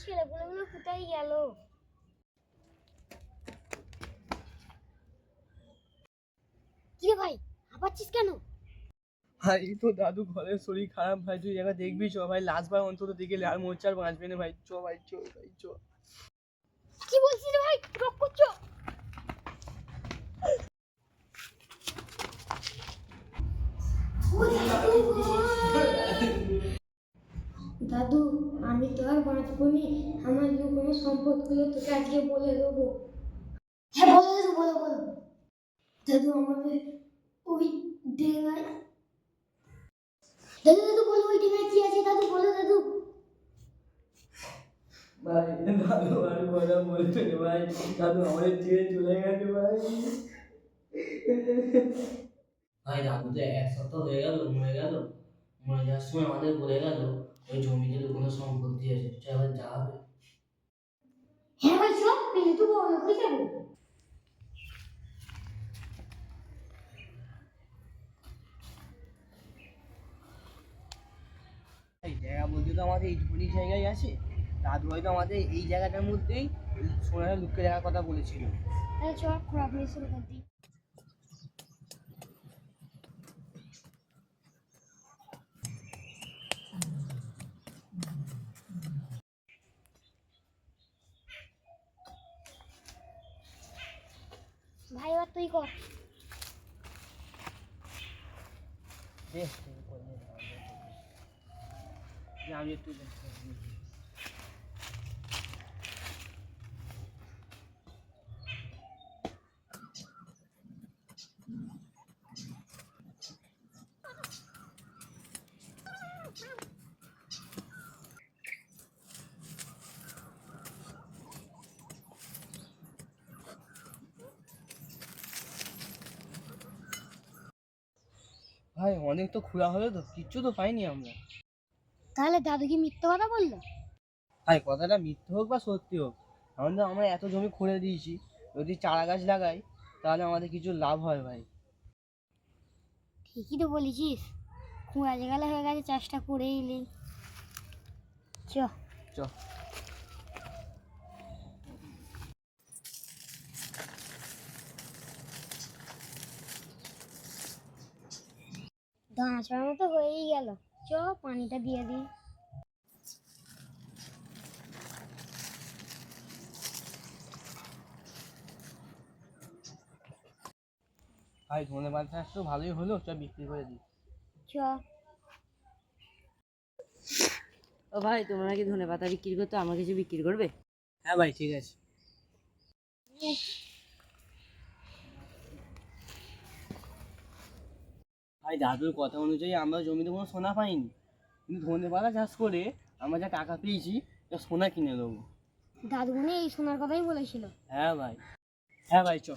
ছেলেগুলো কোথায় গেল? কি ভাই হাঁপাচ্ছিস কেন? ভাই তো দাদু ঘরের শরীর খারাপ ভাই, তুই জায়গা দেখবি চ ভাই, লাস্টবার অন্তত দেখে আর মোর্চার বাঁচবে না ভাই, চ ভাই চ ভাই চ। কি বলছিস রে ভাই, রক করছ? দাদু আমি তো আর বাঁচবো নি, আমার লুকোনো সম্পদগুলো তোকে আজকে বলে দেবো। হ্যাঁ বলো দাদু, বলো বলো। দাদু আমাদের ওই ডেঙ্গায়, দাদু দাদু বলো ওই ডেঙ্গায় কি আছে, দাদু বলো দাদু। ভাই দাদু আর কথা বলছে না ভাই, দাদু আমাদের ছেড়ে চলে গেছে ভাই। ভাই দাদু তো 1 সপ্তাহ হয়ে গেল মরে গেল। মরে যাওয়ার সময় আমাদের বলে গেল ওই জমিতে তো কোনো সম্পত্তি আছে, চল এবার যা হবে। হ্যাঁ ভাই চল, পেলে তো বড় লোক হয়ে যাবো। এই জায়গা বলতে তো আমাদের এই ধনী জায়গায় আছে, দাদু হয়তো আমাদের এই জায়গাটার মধ্যেই সোনার লুকিয়ে রাখার কথা বলেছিল। তাহলে চল খোঁড়াখুড়ি শুরু করে দিই। ভাই এবার তুই কর। বেশ আমি একটু ভাই অনেক তো খোঁড়া হলো তো কিচ্ছু তো পাইনি আমরা। তাহলে দাদু কি মিথ্যে কথা বললো? ভাই কথাটা মিথ্যে হোক বা সত্যি হোক, আমরা এত জমি খুঁড়ে দিয়েছি, যদি চারা গাছ লাগাই তাহলে আমাদের কিছু লাভ হয় ভাই। ঠিকই তো বলেছিস, খোঁড়া জায়গা হয়ে গেছে, চাষটা করে এলি। চ চ। দানা ছড়ানো তো হয়েই গেল, চ পানিটা দিয়ে দিই। ভাই ধন্যবাদ চাষ তো ভালোই হলো, চ বিক্রি করে দিই। চ। ও ভাই তোমরা কি ধনেপাতা বিক্রি করতে আমার কিছু বিক্রি করবে? হ্যাঁ ভাই ঠিক আছে। ভাই দাদুর কথা অনুযায়ী আমরা জমিতে কোনো সোনা পাইনি, কিন্তু ধনেপাতা চাষ করে আমরা যা টাকা পেয়েছি তা সোনা কিনে দেবো। দাদু মনে হয় এই সোনার কথাই বলেছিল। হ্যাঁ ভাই, হ্যাঁ ভাই চ।